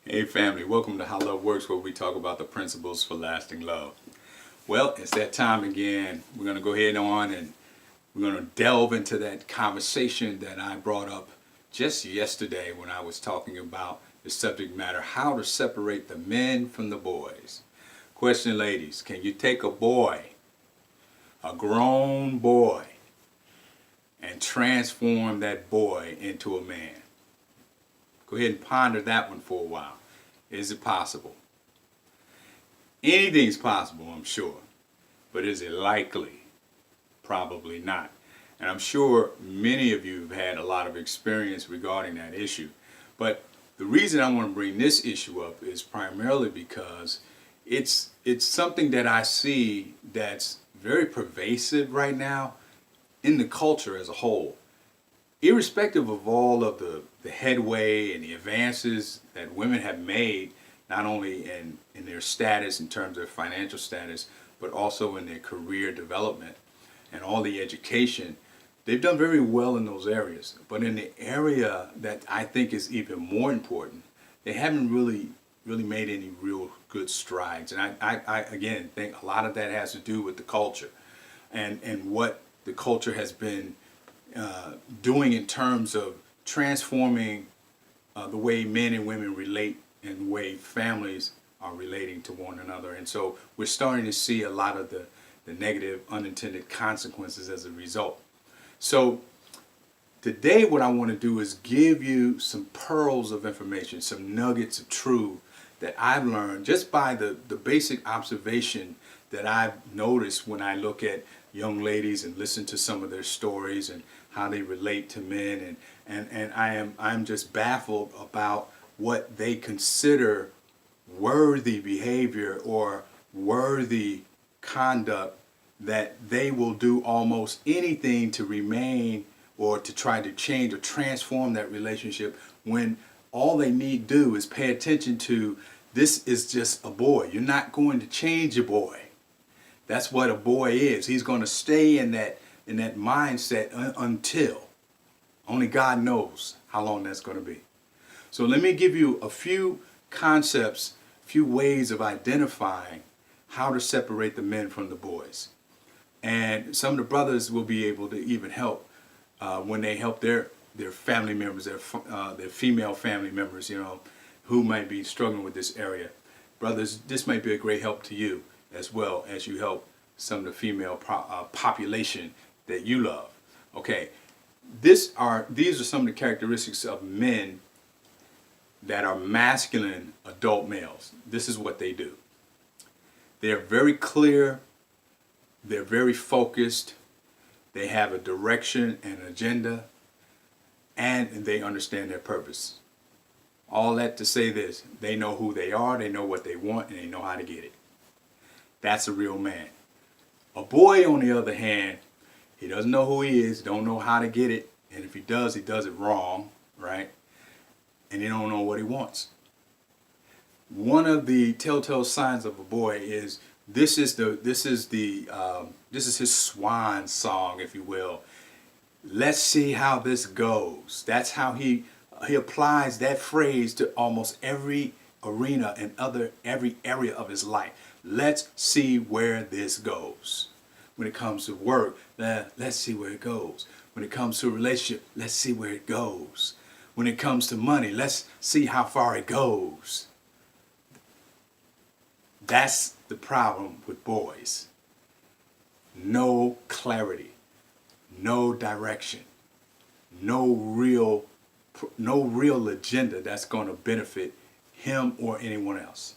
Hey family, welcome to How Love Works, where we talk about the principles for lasting love. Well, it's that time again. We're going to go ahead on and we're going to delve into that conversation that I brought up just yesterday when I was talking about the subject matter, how to separate the men from the boys. Question, ladies, can you take a boy, a grown boy, and transform that boy into a man? Go ahead and ponder that one for a while. Is it possible? Anything's possible, I'm sure. But is it likely? Probably not. And I'm sure many of you have had a lot of experience regarding that issue. But the reason I want to bring this issue up is primarily because it's something that I see that's very pervasive right now in the culture as a whole. Irrespective of all of the headway and the advances that women have made, not only in their status in terms of financial status, but also in their career development and all the education, they've done very well in those areas. But in the area that I think is even more important, they haven't really made any real good strides. And I again think a lot of that has to do with the culture and what the culture has been doing in terms of transforming the way men and women relate and the way families are relating to one another. And so we're starting to see a lot of the negative unintended consequences as a result. So today what I want to do is give you some pearls of information, some nuggets of truth that I've learned just by the basic observation that I've noticed when I look at young ladies and listen to some of their stories and how they relate to men, and I'm just baffled about what they consider worthy behavior or worthy conduct, that they will do almost anything to remain or to try to change or transform that relationship, when all they need do is pay attention to, this is just a boy. You're not going to change a boy. That's what a boy is. He's going to stay in that mindset until only God knows how long that's going to be. So let me give you a few concepts, a few ways of identifying how to separate the men from the boys. And some of the brothers will be able to even help when they help their family members, their female family members, who might be struggling with this area. Brothers, this might be a great help to you as well as you help some of the female population that you love. Okay, these are some of the characteristics of men that are masculine adult males. This is what they do. They're very clear, they're very focused, they have a direction and an agenda, and they understand their purpose. All that to say this: they know who they are, they know what they want, and they know how to get it. That's a real man. A boy, on the other hand, he doesn't know who he is, don't know how to get it, and if he does it wrong, right? And he don't know what he wants. One of the telltale signs of a boy is this is his swan song, if you will. Let's see how this goes. That's how he applies that phrase to almost every arena and every area of his life. Let's see where this goes. When it comes to work, let's see where it goes. When it comes to a relationship, let's see where it goes. When it comes to money, let's see how far it goes. That's the problem with boys. No clarity, no direction, no real agenda that's going to benefit him or anyone else.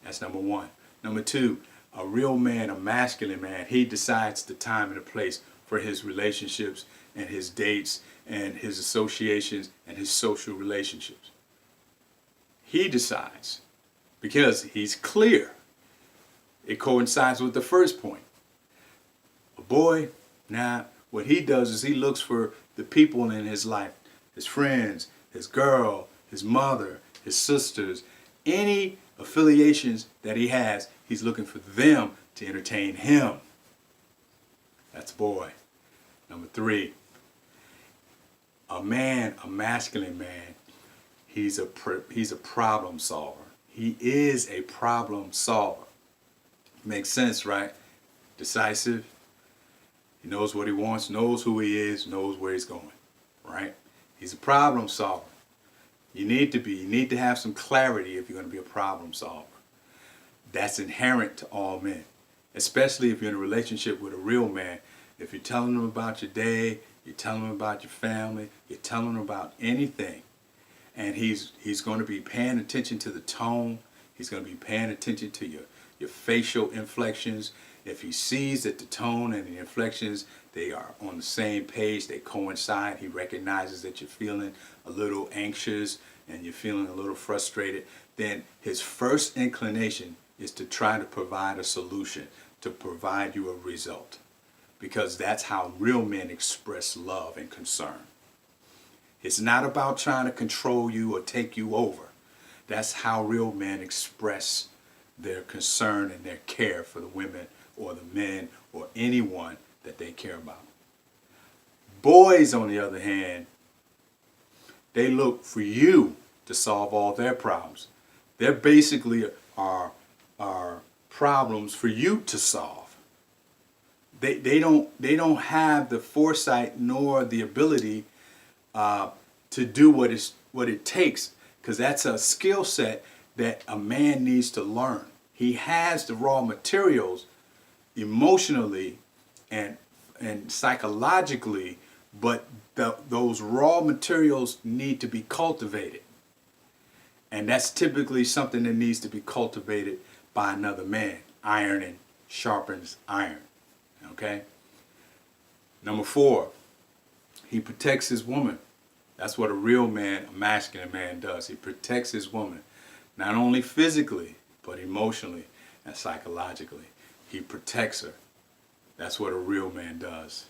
That's number one. Number two, a real man, a masculine man, he decides the time and the place for his relationships and his dates and his associations and his social relationships. He decides because he's clear. It coincides with the first point. A boy, now, what he does is he looks for the people in his life, his friends, his girl, his mother, his sisters, any affiliations that he has, he's looking for them to entertain him. That's boy. Number three, a man, a masculine man, he's a problem solver. He is a problem solver. Makes sense, right? Decisive. He knows what he wants, knows who he is, knows where he's going, right? He's a problem solver. You need to have some clarity if you're going to be a problem solver. That's inherent to all men, especially if you're in a relationship with a real man. If you're telling them about your day, you're telling them about your family, you're telling them about anything, and he's going to be paying attention to the tone. He's going to be paying attention to your facial inflections. If he sees that the tone and the inflections, they are on the same page, they coincide, he recognizes that you're feeling a little anxious and you're feeling a little frustrated, then his first inclination is to try to provide a solution, to provide you a result. Because that's how real men express love and concern. It's not about trying to control you or take you over. That's how real men express their concern and their care for the women or the men or anyone that they care about. Boys, on the other hand, they look for you to solve all their problems. They're basically are problems for you to solve. They don't have the foresight nor the ability to do what it takes, because that's a skill set that a man needs to learn. He has the raw materials emotionally and psychologically, but those raw materials need to be cultivated. And that's typically something that needs to be cultivated by another man. Iron sharpens iron. Okay? Number 4, he protects his woman. That's what a real man, a masculine man, does. He protects his woman, not only physically, but emotionally and psychologically. He protects her. That's what a real man does.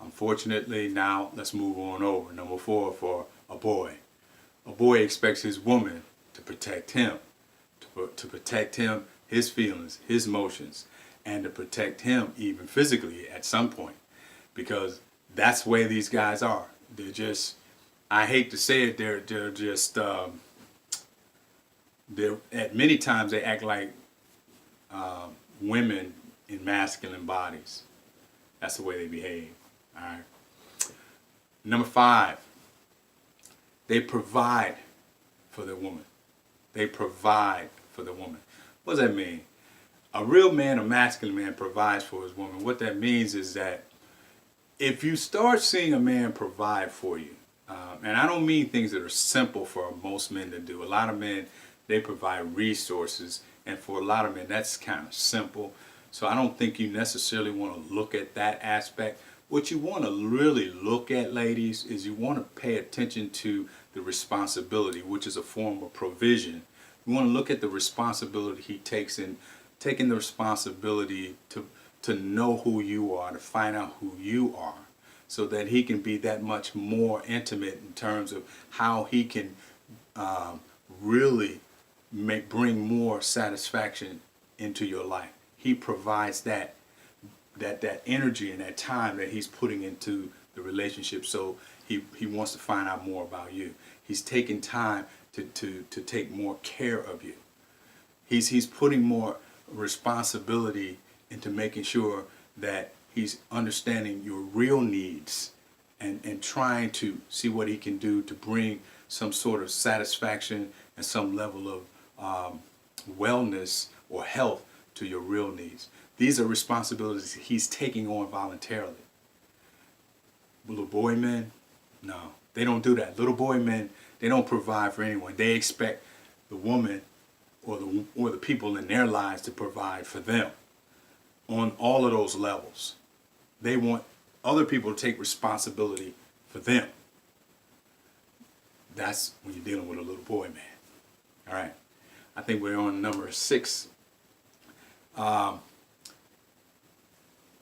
Unfortunately, now let's move on over. Number 4 for a boy. A boy expects his woman to protect him, to protect him, his feelings, his emotions, and to protect him even physically at some point, because that's the way these guys are. They're just, I hate to say it, they're just, they're at many times they act like women in masculine bodies. That's the way they behave. All right. Number 5, they provide for their woman. They provide for the woman. What does that mean? A real man, a masculine man, provides for his woman. What that means is that if you start seeing a man provide for you, and I don't mean things that are simple for most men to do. A lot of men, they provide resources, and for a lot of men, that's kind of simple. So I don't think you necessarily want to look at that aspect. What you want to really look at, ladies, is you want to pay attention to the responsibility, which is a form of provision. You want to look at the responsibility he takes in taking the responsibility to know who you are, to find out who you are, so that he can be that much more intimate in terms of how he can really bring more satisfaction into your life. He provides that energy and that time that he's putting into the relationship, so he wants to find out more about you. He's taking time to take more care of you. He's putting more responsibility into making sure that he's understanding your real needs and trying to see what he can do to bring some sort of satisfaction and some level of wellness or health to your real needs. These are responsibilities he's taking on voluntarily. Little boy men, no, they don't do that. Little boy men, they don't provide for anyone. They expect the woman or the people in their lives to provide for them on all of those levels. They want other people to take responsibility for them. That's when you're dealing with a little boy man. All right. I think we're on number 6. A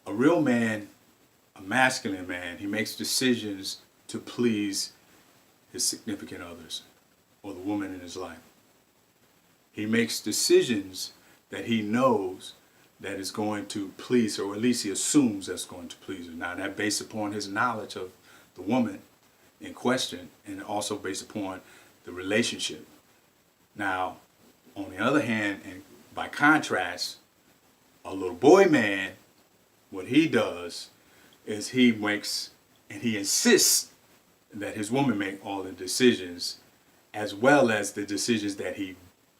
real man, a masculine man, he makes decisions to please his significant others or the woman in his life. He makes decisions that he knows that is going to please her, or at least he assumes that's going to please her. Now, that based upon his knowledge of the woman in question, and also based upon the relationship. Now, on the other hand, and by contrast, a little boy man, what he does is he makes and he insists that his woman make all the decisions, as well as the decisions that he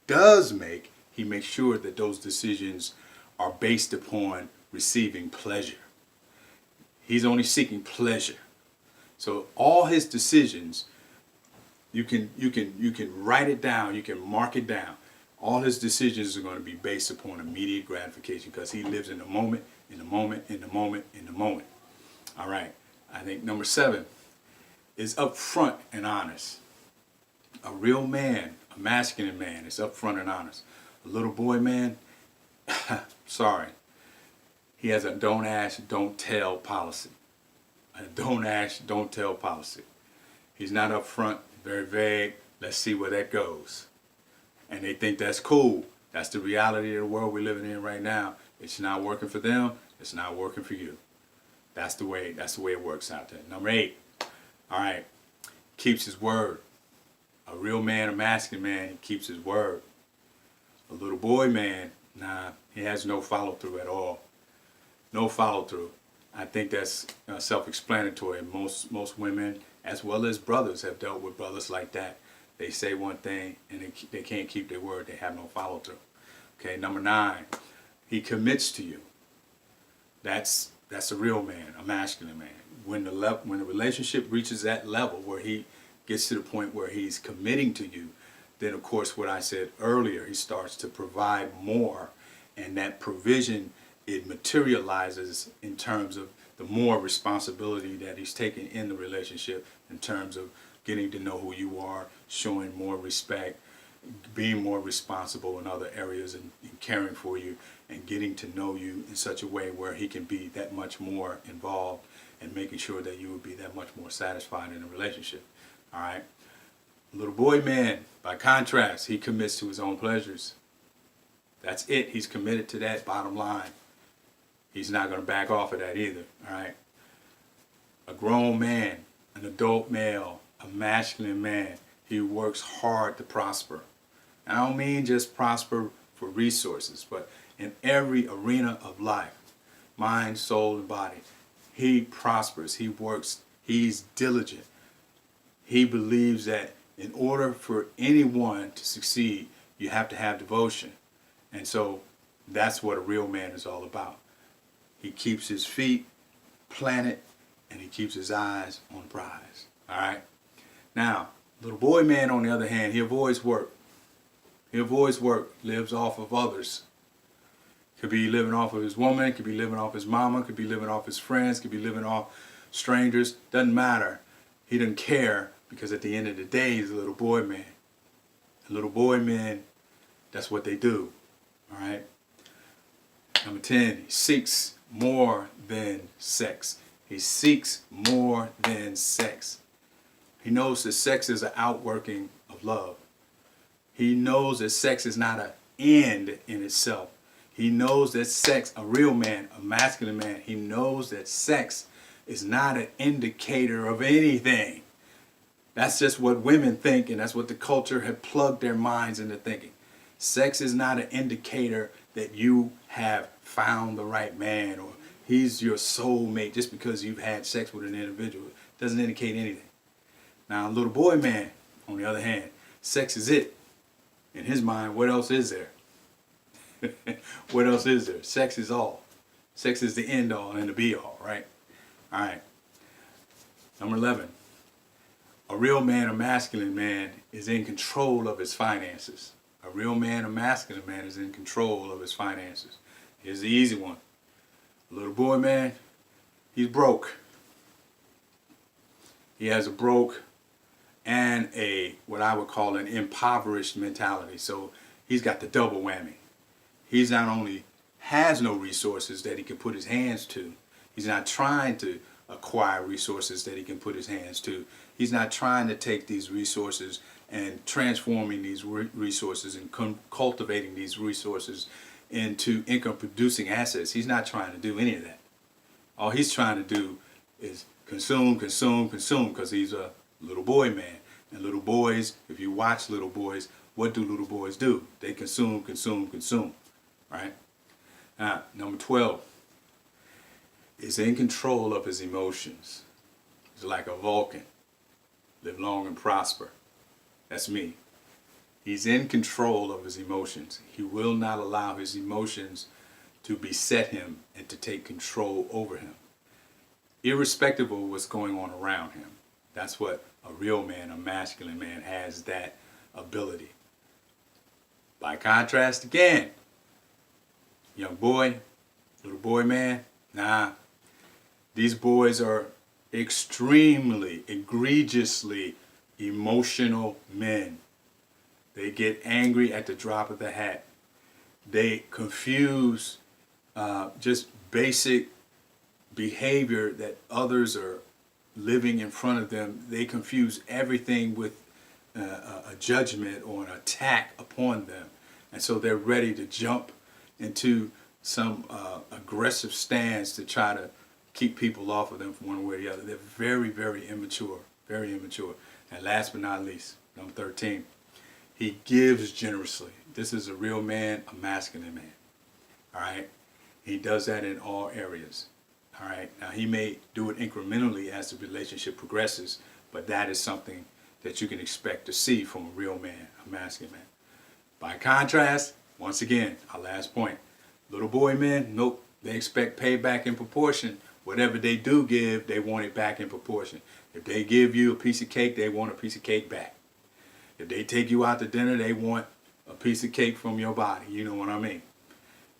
does make. He makes sure that those decisions are based upon receiving pleasure. He's only seeking pleasure. So all his decisions, you can write it down, you can mark it down. All his decisions are going to be based upon immediate gratification, because he lives in the moment, in the moment, in the moment, in the moment. All right. I think number 7 is upfront and honest. A real man, a masculine man, is upfront and honest. A little boy man, sorry, he has a don't ask, don't tell policy. A don't ask, don't tell policy. He's not upfront, very vague. Let's see where that goes. And they think that's cool. That's the reality of the world we're living in right now. It's not working for them. It's not working for you. That's the way it works out there. Number 8. All right. Keeps his word. A real man, a masculine man, he keeps his word. A little boy man, nah, he has no follow through at all. No follow through. I think that's self-explanatory. Most women, as well as brothers, have dealt with brothers like that. They say one thing and they can't keep their word. They have no follow through. Okay, number 9, he commits to you. That's a real man, a masculine man. When the relationship reaches that level where he gets to the point where he's committing to you, then of course what I said earlier, he starts to provide more, and that provision, it materializes in terms of the more responsibility that he's taking in the relationship, in terms of getting to know who you are, showing more respect, being more responsible in other areas, and caring for you, and getting to know you in such a way where he can be that much more involved, and making sure that you will be that much more satisfied in a relationship. All right. Little boy man, by contrast, he commits to his own pleasures. That's it. He's committed to that, bottom line. He's not going to back off of that either. All right. A grown man, an adult male, a masculine man, he works hard to prosper. And I don't mean just prosper for resources, but in every arena of life, mind, soul, and body. He prospers. He works. He's diligent. He believes that in order for anyone to succeed, you have to have devotion. And so that's what a real man is all about. He keeps his feet planted and he keeps his eyes on the prize. All right. Now, little boy man, on the other hand, he avoids work. He avoids work, lives off of others. Could be living off of his woman, could be living off his mama, could be living off his friends, could be living off strangers. Doesn't matter. He doesn't care, because at the end of the day, he's a little boy man. A little boy man, that's what they do. All right. Number 10, he seeks more than sex. He seeks more than sex. He knows that sex is an outworking of love. He knows that sex is not an end in itself. He knows that sex, a real man, a masculine man, he knows that sex is not an indicator of anything. That's just what women think, and that's what the culture had plugged their minds into thinking. Sex is not an indicator that you have found the right man or he's your soulmate just because you've had sex with an individual. It doesn't indicate anything. Now, a little boy man, on the other hand, sex is it. In his mind, what else is there? What else is there? Sex is all. Sex is the end all and the be all, right? All right. Number 11. A real man, a masculine man, is in control of his finances. A real man, a masculine man, is in control of his finances. Here's the easy one. A little boy man, he's broke. He has a broke and a, what I would call an impoverished mentality. So he's got the double whammy. He's not only has no resources that he can put his hands to, he's not trying to acquire resources that he can put his hands to. He's not trying to take these resources and transforming these resources and cultivating these resources into income producing assets. He's not trying to do any of that. All he's trying to do is consume, consume, consume, because he's a little boy man. And little boys, if you watch little boys, what do little boys do? They consume, consume, consume, right? Now, number 12 is in control of his emotions. He's like a Vulcan. Live long and prosper. That's me. He's in control of his emotions. He will not allow his emotions to beset him and to take control over him, irrespective of what's going on around him. That's what a real man, a masculine man, has that ability. By contrast, again, young boy, little boy man, nah. These boys are extremely, egregiously emotional men. They get angry at the drop of the hat. They confuse just basic behavior that others are living in front of them. They confuse everything with a judgment or an attack upon them. And so they're ready to jump into some aggressive stance to try to keep people off of them from one way or the other. They're very, very immature, very immature. And last but not least, number 13, he gives generously. This is a real man, a masculine man. All right? He does that in all areas. All right? Now, he may do it incrementally as the relationship progresses, but that is something that you can expect to see from a real man, a masculine man. By contrast, once again, our last point, little boy men, nope, they expect payback in proportion. Whatever they do give, they want it back in proportion. If they give you a piece of cake, they want a piece of cake back. If they take you out to dinner, they want a piece of cake from your body. You know what I mean?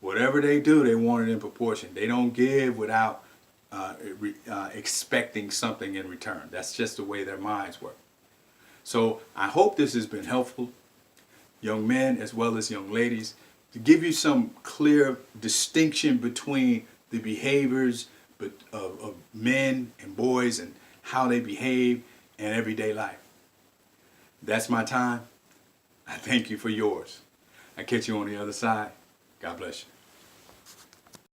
Whatever they do, they want it in proportion. They don't give without expecting something in return. That's just the way their minds work. So I hope this has been helpful, young men as well as young ladies, to give you some clear distinction between the behaviors of men and boys and how they behave in everyday life. That's my time. I thank you for yours. I catch you on the other side. God bless you.